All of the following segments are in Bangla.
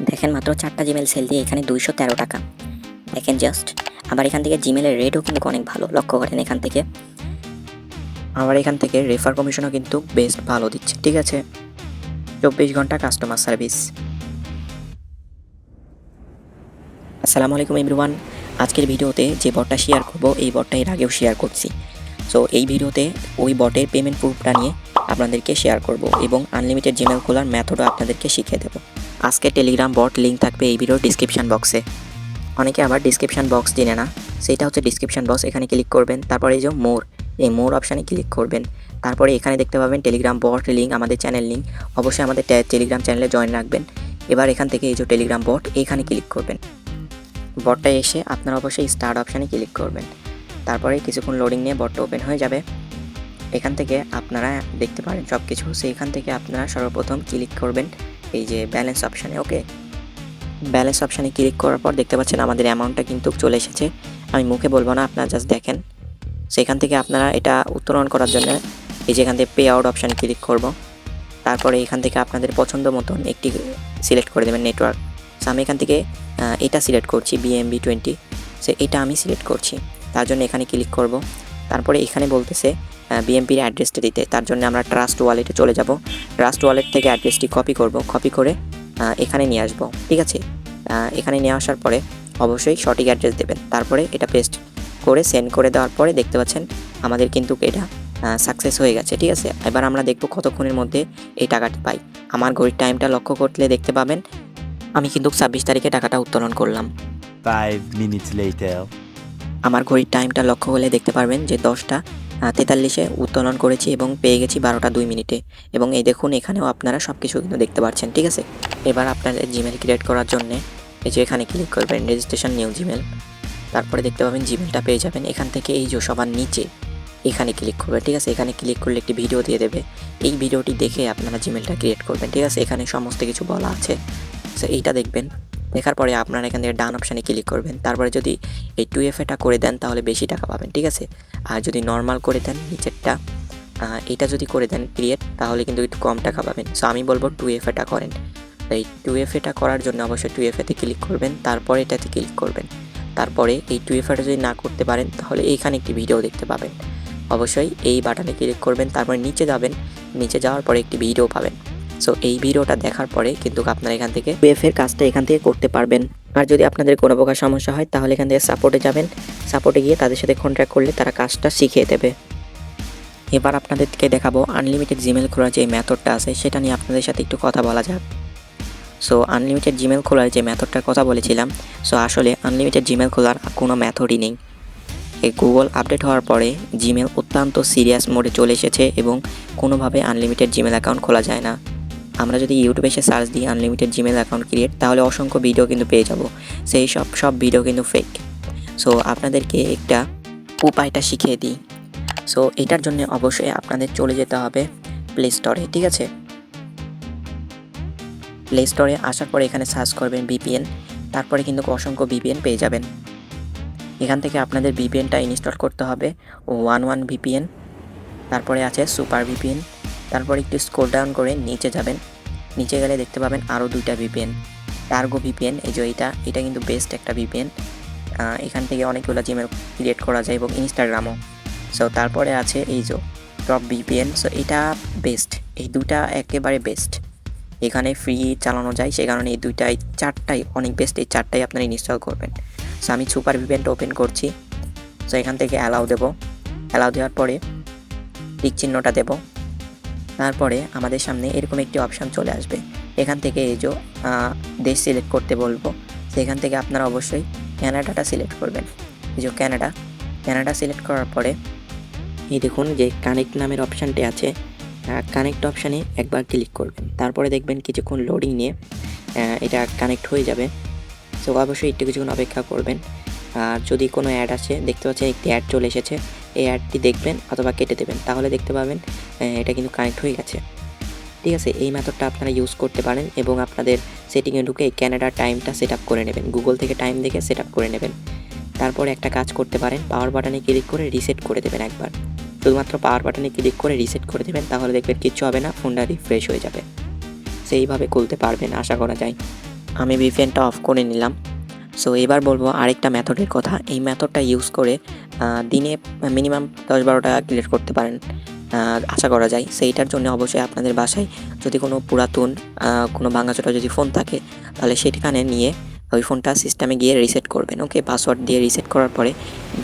দেখেন মাত্র 4টা জিমেল সেল দিয়ে এখানে 213 টাকা। দেখেন জাস্ট। আবার এখান থেকে জিমেলের রেটও কিন্তু অনেক ভালো, লক্ষ্য করেন এখান থেকে। আবার এখান থেকে রেফার কমিশনও কিন্তু বেস্ট ভালো দিচ্ছে, ঠিক আছে। 24 ঘন্টা কাস্টমার সার্ভিস। আসসালামু আলাইকুম এভরিওয়ান। আজকের ভিডিওতে যে বটটা শেয়ার করব এই বটটা এর আগেও শেয়ার করছি। সো এই ভিডিওতে ওই বটের পেমেন্ট প্রুফটা নিয়ে আপনাদেরকে শেয়ার করব এবং আনলিমিটেড জিমেল খোলার মেথডও আপনাদেরকে শিখিয়ে দেব। আজকে টেলিগ্রাম বট লিঙ্ক থাকবে এই ভিডিওর ডিসক্রিপশন বক্সে। অনেকে আবার ডিসক্রিপশন বক্স চিনে না, সেটা হচ্ছে ডিসক্রিপশন বক্স। এখানে ক্লিক করবেন, তারপরে এই যে এই মোর অপশানে ক্লিক করবেন। তারপরে এখানে দেখতে পাবেন টেলিগ্রাম বট লিঙ্ক, আমাদের চ্যানেল লিঙ্ক। অবশ্যই আমাদের টেলিগ্রাম চ্যানেলে জয়েন রাখবেন। এবার এখান থেকে এই যে টেলিগ্রাম বট এইখানে ক্লিক করবেন। বটটা এসে আপনারা অবশ্যই স্টার্ট অপশানে ক্লিক করবেন। তারপরে কিছুক্ষণ লোডিং নিয়ে বটটা ওপেন হয়ে যাবে। এখান থেকে আপনারা দেখতে পারেন সব কিছু। সেইখান থেকে আপনারা সর্বপ্রথম ক্লিক করবেন এই যে ব্যালেন্স অপশানে। ওকে, ব্যালেন্স অপশানে ক্লিক করার পর দেখতে পাচ্ছেন আমাদের অ্যামাউন্টটা কিন্তু চলে এসেছে। আমি মুখে বলবো না, আপনারা জাস্ট দেখেন। সেখান থেকে আপনারা এটা উত্তোলন করার জন্য এই যে এখান থেকে পে আউট অপশানে ক্লিক করব। তারপরে এখান থেকে আপনাদের পছন্দ মতন একটি সিলেক্ট করে দেবেন নেটওয়ার্ক। সো আমি এখান থেকে এটা সিলেক্ট করছি, BNB20। সো এটা আমি সিলেক্ট করছি, তার জন্য এখানে ক্লিক করব। তারপরে এখানে বলতেছে BNBর অ্যাড্রেসটা দিতে, তার জন্য আমরা ট্রাস্ট ওয়ালেটে চলে যাব। ট্রাস্ট ওয়ালেট থেকে অ্যাড্রেসটি কপি করব, কপি করে এখানে নিয়ে আসবো, ঠিক আছে। এখানে নিয়ে আসার পরে অবশ্যই সঠিক অ্যাড্রেস দেবেন। তারপরে এটা পেস্ট করে সেন্ড করে দেওয়ার পরে দেখতে পাচ্ছেন আমাদের কিন্তু এটা সাকসেস হয়ে গেছে, ঠিক আছে। এবার আমরা দেখব কতক্ষণের মধ্যে এই টাকাটি পাই। আমার ঘড়ির টাইমটা লক্ষ্য করলে দেখতে পাবেন আমি কিন্তু 26 তারিখে টাকাটা উত্তোলন করলাম। 5 minutes later. আমার ঘড়ির টাইমটা লক্ষ্য করলে দেখতে পারবেন যে 10:43-এ উত্তোলন করেছি এবং পেয়ে গেছি 12:02 এবং এই দেখুন এখানেও আপনারা সব কিছু কিন্তু দেখতে পাচ্ছেন, ঠিক আছে। এবার আপনাদের জিমেল ক্রিয়েট করার জন্য এই যে এখানে ক্লিক করবেন রেজিস্ট্রেশন নিউ জিমেল। তারপরে দেখতে পাবেন জিমেলটা পেয়ে যাবেন। এখান থেকে এই যে সবার নিচে এখানে ক্লিক করবেন, ঠিক আছে। এখানে ক্লিক করলে একটি ভিডিও দিয়ে দেবে, এই ভিডিওটি দেখে আপনারা জিমেলটা ক্রিয়েট করবেন, ঠিক আছে। এখানে সমস্ত কিছু বলা আছে। সো এইটা দেখবেন, দেখার পরে আপনারা এখান থেকে ডান অপশানে ক্লিক করবেন। তারপরে যদি এই 2FA করে দেন তাহলে বেশি টাকা পাবেন, ঠিক আছে। আর যদি নর্মাল করে দেন নিচেরটা এটা যদি করে দেন ক্রিয়েট, তাহলে কিন্তু একটু কম টাকা পাবেন। সো আমি বলবো 2FA করেন। এই 2FA করার জন্য অবশ্যই 2FA-তে ক্লিক করবেন, তারপরে এটাতে ক্লিক করবেন। তারপরে এই 2FA যদি না করতে পারেন তাহলে এইখানে একটি ভিডিও দেখতে পাবেন, অবশ্যই এই বাটনে ক্লিক করবেন। তারপরে নিচে যাবেন, নিচে যাওয়ার পরে একটি ভিডিও পাবেন। সো এই ভিডিওটা দেখার পরে কিন্তু আপনারা এখান থেকে PF-এর কাজটা এখান থেকে করতে পারবেন। আর যদি আপনাদের কোনো প্রকার সমস্যা হয় তাহলে এখান থেকে সাপোর্টে যাবেন। সাপোর্টে গিয়ে তাদের সাথে কন্ট্যাক্ট করলে তারা কাজটা শিখিয়ে দেবে। এবার আপনাদেরকে দেখাবো আনলিমিটেড জিমেল খোলার যে মেথডটা আছে সেটা নিয়ে আপনাদের সাথে একটু কথা বলা যাক। সো আনলিমিটেড জিমেল খোলার যে মেথডটার কথা বলেছিলাম, সো আসলে আনলিমিটেড জিমেল খোলার কোনো মেথডই নেই। এই গুগল আপডেট হওয়ার পরে জিমেল অত্যন্ত সিরিয়াস মোডে চলে এসেছে এবং কোনোভাবে আনলিমিটেড জিমেল অ্যাকাউন্ট খোলা যায় না। আমরা যদি ইউটিউবে এসে সার্চ দিই আনলিমিটেড জিমেল অ্যাকাউন্ট ক্রিয়েট, তাহলে অসংখ্য ভিডিও কিন্তু পেয়ে যাব। সেই সব ভিডিও কিন্তু ফেক। সো আপনাদেরকে একটা উপায়টা শিখিয়ে দিই। সো এটার জন্য অবশ্যই আপনাদের চলে যেতে হবে প্লে স্টোরে, ঠিক আছে। প্লে স্টোরে আসার পরে এখানে সার্চ করবেন VPN, তারপরে কিন্তু অসংখ্য VPN পেয়ে যাবেন। এখান থেকে আপনাদের VPNটা ইনস্টল করতে হবে 11 VPN, তারপরে আছে সুপার VPN। তারপরে একটু স্ক্রল ডাউন করে নিচে যাবেন, নিচে গেলে দেখতে পাবেন আরও 2টা VPN। টার্গো VPN, এই যে এটা কিন্তু বেস্ট একটা VPN। এখান থেকে অনেকগুলো জিমেল ক্রিয়েট করা যায় এবং ইনস্টাগ্রামও। সো তারপরে আছে এই যে টপ VPN। সো এটা বেস্ট, এই দুটা একেবারে বেস্ট। এখানে ফ্রি চালানো যায়, সে কারণে এই চারটাই অনেক বেস্ট। এই চারটাই আপনারা ইনস্টল করবেন। সো আমি সুপার VPNটা ওপেন করছি। সো এখান থেকে অ্যালাউ দেবো। অ্যালাউ দেওয়ার পরে টিক চিহ্নটা দেব। তারপরে আমাদের সামনে এরকম একটি অপশান চলে আসবে। এখান থেকে এই যে দেশ সিলেক্ট করতে বলবো। সেখান থেকে আপনারা অবশ্যই ক্যানাডাটা সিলেক্ট করবেন। এই যে ক্যানাডা সিলেক্ট করার পরে এই দেখুন যে কানেক্ট নামের অপশানটি আছে, কানেক্ট অপশানে একবার ক্লিক করবেন। তারপরে দেখবেন কিছুক্ষণ লোডিং নিয়ে এটা কানেক্ট হয়ে যাবে। সো অবশ্যই একটু কিছুক্ষণ অপেক্ষা করবেন। আর যদি কোনো অ্যাড আসে, দেখতে পাচ্ছেন একটি অ্যাড চলে এসেছে, এই অ্যাডটি দেখবেন অথবা কেটে দেবেন, তাহলে দেখতে পাবেন এটা কিন্তু কানেক্ট হয়ে গেছে, ঠিক আছে। এই মেথডটা আপনারা ইউজ করতে পারেন এবং আপনাদের সেটিংয়ে ঢুকে এই ক্যানাডার টাইমটা সেট আপ করে নেবেন। গুগল থেকে টাইম দেখে সেট আপ করে নেবেন। তারপরে একটা কাজ করতে পারেন, পাওয়ার বাটনে ক্লিক করে রিসেট করে দেবেন একবার। শুধুমাত্র পাওয়ার বাটনে ক্লিক করে রিসেট করে দেবেন, তাহলে দেখবেন কিচ্ছু হবে না, ফোনটা রিফ্রেশ হয়ে যাবে। সেইভাবে খুলতে পারবেন আশা করা যায়। আমি VPNটা অফ করে নিলাম। সো এবার বলবো আরেকটা মেথডের কথা। এই মেথডটা ইউজ করে দিনে মিনিমাম 10-12টা ক্রিয়েট করতে পারেন, আশা করা যায়। সেইটার জন্য অবশ্যই আপনাদের বাসায় যদি কোনো পুরাতন কোনো ভাঙাচোরা যদি ফোন থাকে, তাহলে সেখানে নিয়ে ওই ফোনটা সিস্টেমে গিয়ে রিসেট করবেন। ওকে, পাসওয়ার্ড দিয়ে রিসেট করার পরে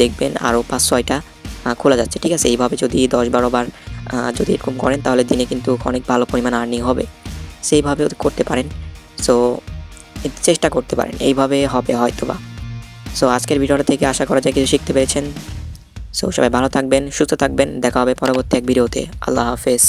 দেখবেন আরও 5-6টা খোলা যাচ্ছে। ঠিক আছে, এইভাবে যদি 10-12 বার যদি এরকম করেন, তাহলে দিনে কিন্তু অনেক ভালো পরিমাণ আর্নিং হবে। সেইভাবেও করতে পারেন। সো চেষ্টা করতে পারেন, এইভাবে হবে হয়তোবা। সো আজকের ভিডিওটা থেকে আশা করা যায় কিছু শিখতে পেরেছেন। সো সবাই ভালো থাকবেন, সুস্থ থাকবেন, দেখা হবে পরবর্তী এক ভিডিওতে। আল্লাহ হাফেজ।